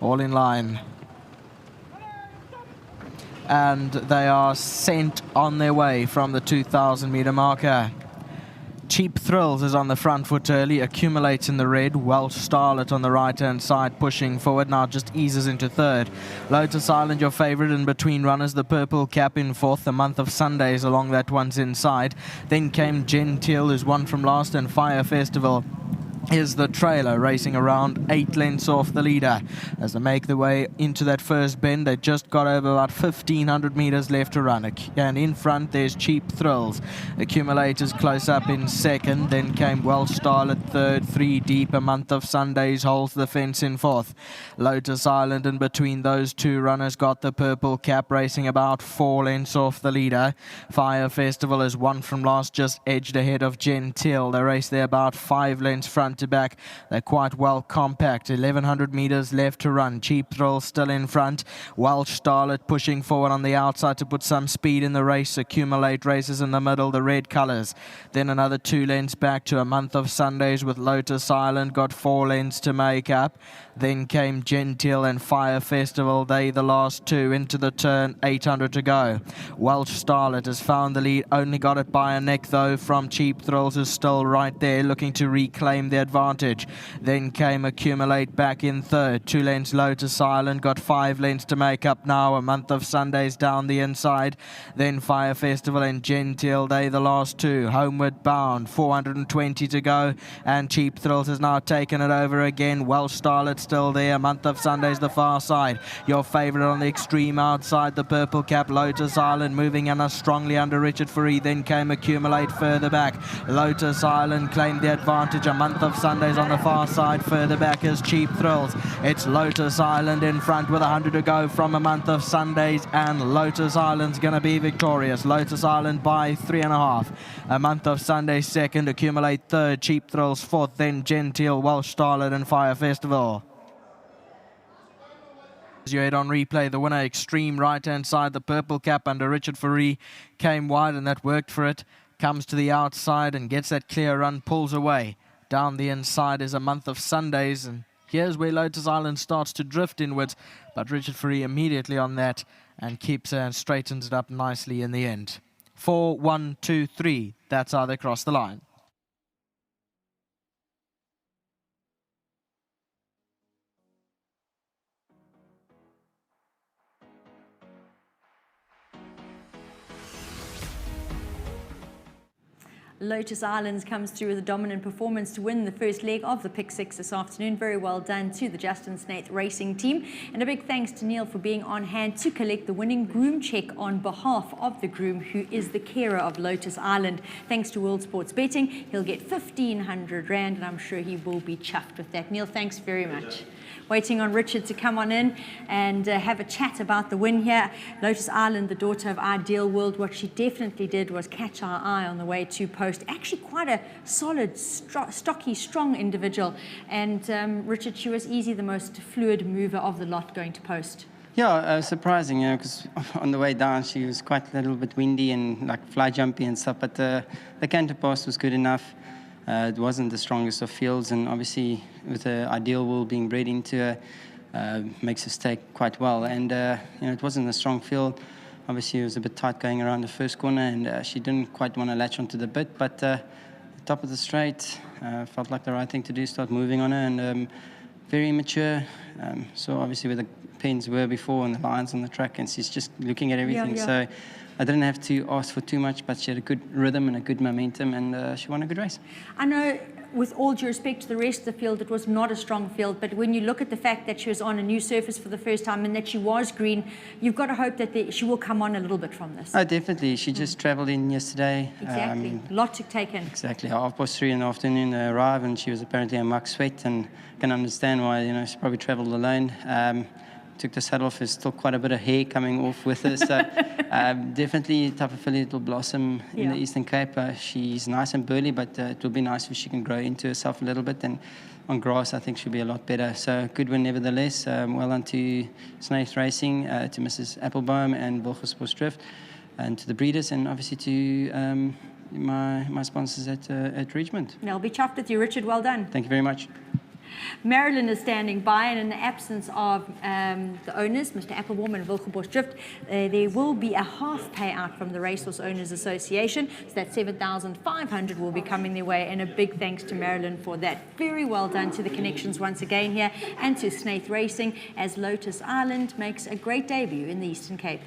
All in line. And they are sent on their way from the 2,000 meter marker. Cheap Thrills is on the front foot early, accumulates in the red. Welsh Starlet on the right-hand side, pushing forward, now just eases into third. Lotus Island, your favourite in between runners, the purple cap in fourth. The month of Sundays along that one's inside. Then came Gentile, who's won from last, and Fire Festival is the trailer, racing around 8 lengths off the leader. As they make their way into that first bend, they just got over about 1,500 meters left to run. And in front, there's Cheap Thrills. Accumulators close up in second. Then came Welsh Starlet third. 3 deep. A month of Sundays holds the fence in fourth. Lotus Island in between those two runners got the purple cap, racing about 4 lengths off the leader. Fire Festival is one from last, just edged ahead of Gentile. They race there about 5 lengths front to back. They're quite well compact. 1,100 meters left to run. Cheap Thrill still in front. Welsh Starlet pushing forward on the outside to put some speed in the race. Accumulate races in the middle, the red colours. Then another 2 lengths back to a month of Sundays with Lotus Island. Got 4 lengths to make up. Then came Gentile and Fire Festival. They the last two into the turn. 800 to go. Welsh Starlet has found the lead. Only got it by a neck though from Cheap Thrills, who's still right there looking to reclaim the advantage. Then came Accumulate back in third. 2 lengths Lotus Island. Got 5 lengths to make up now. A month of Sundays down the inside. Then Fire Festival and Gentile. They the last two. Homeward bound. 420 to go. And Cheap Thrills has now taken it over again. Welsh Starlet still there. A month of Sundays the far side. Your favourite on the extreme outside, the purple cap, Lotus Island, moving in strongly under Richard Fourie. Then came Accumulate further back. Lotus Island claimed the advantage. A month of Sundays on the far side. Further back is Cheap Thrills. It's Lotus Island in front with 100 to go from a month of Sundays, and Lotus Island's going to be victorious. Lotus Island by 3.5. A month of Sundays second. Accumulate third. Cheap Thrills fourth. Then Gentile, Welsh Starlet and Fire Festival. As you head on replay, the winner, extreme right-hand side, the purple cap under Richard Fourie, came wide and that worked for it. Comes to the outside and gets that clear run, pulls away. Down the inside is a month of Sundays, and here's where Lotus Island starts to drift inwards, but Richard Fourie immediately on that and keeps and straightens it up nicely in the end. 4, 1, 2, 3. That's how they cross the line. Lotus Islands comes through with a dominant performance to win the first leg of the Pick 6 this afternoon. Very well done to the Justin Snaith racing team. And a big thanks to Neil for being on hand to collect the winning groom check on behalf of the groom, who is the carer of Lotus Island. Thanks to World Sports Betting, he'll get 1,500 Rand, and I'm sure he will be chuffed with that. Neil, thanks very much. Waiting on Richard to come on in and have a chat about the win here. Lotus Island, the daughter of Ideal World, what she definitely did was catch our eye on the way to post. Actually quite a solid, stocky, strong individual. And Richard, she was easy the most fluid mover of the lot going to post. Yeah, surprising, because on the way down she was quite a little bit windy and like fly jumpy and stuff, but the canter pass was good enough. It wasn't the strongest of fields, and obviously with the Ideal World being bred into her, makes her stay quite well. And it wasn't a strong field. Obviously it was a bit tight going around the first corner, and she didn't quite want to latch onto the bit, but the top of the straight felt like the right thing to do, start moving on her, and very immature. So obviously where the pens were before and the lines on the track, and she's just looking at everything. Yeah. So I didn't have to ask for too much, but she had a good rhythm and a good momentum, and she won a good race. I know, with all due respect to the rest of the field, it was not a strong field, but when you look at the fact that she was on a new surface for the first time and that she was green, you've got to hope that she will come on a little bit from this. Oh, definitely. She just travelled in yesterday. Exactly. Lot to take in. Exactly. 3:30 in the afternoon they arrived, and she was apparently a muck sweat, and can understand why. She probably travelled alone. Took the saddle off. There's still quite a bit of hair coming off with her. So definitely type of filly that will blossom in the Eastern Cape. She's nice and burly, but it will be nice if she can grow into herself a little bit. And on grass, I think she'll be a lot better. So good win nevertheless. Well done to Snaith Racing, to Mrs. Applebaum and Wilgerspoortdrift, and to the breeders, and obviously to my sponsors at Richmond. They'll be chuffed with you, Richard. Well done. Thank you very much. Marilyn is standing by, and in the absence of the owners, Mr. Applebaum and Wilgeborst Drift, there will be a half payout from the Racehorse Owners Association. So that 7,500 will be coming their way, and a big thanks to Marilyn for that. Very well done to the connections once again here, and to Snaith Racing as Lotus Island makes a great debut in the Eastern Cape.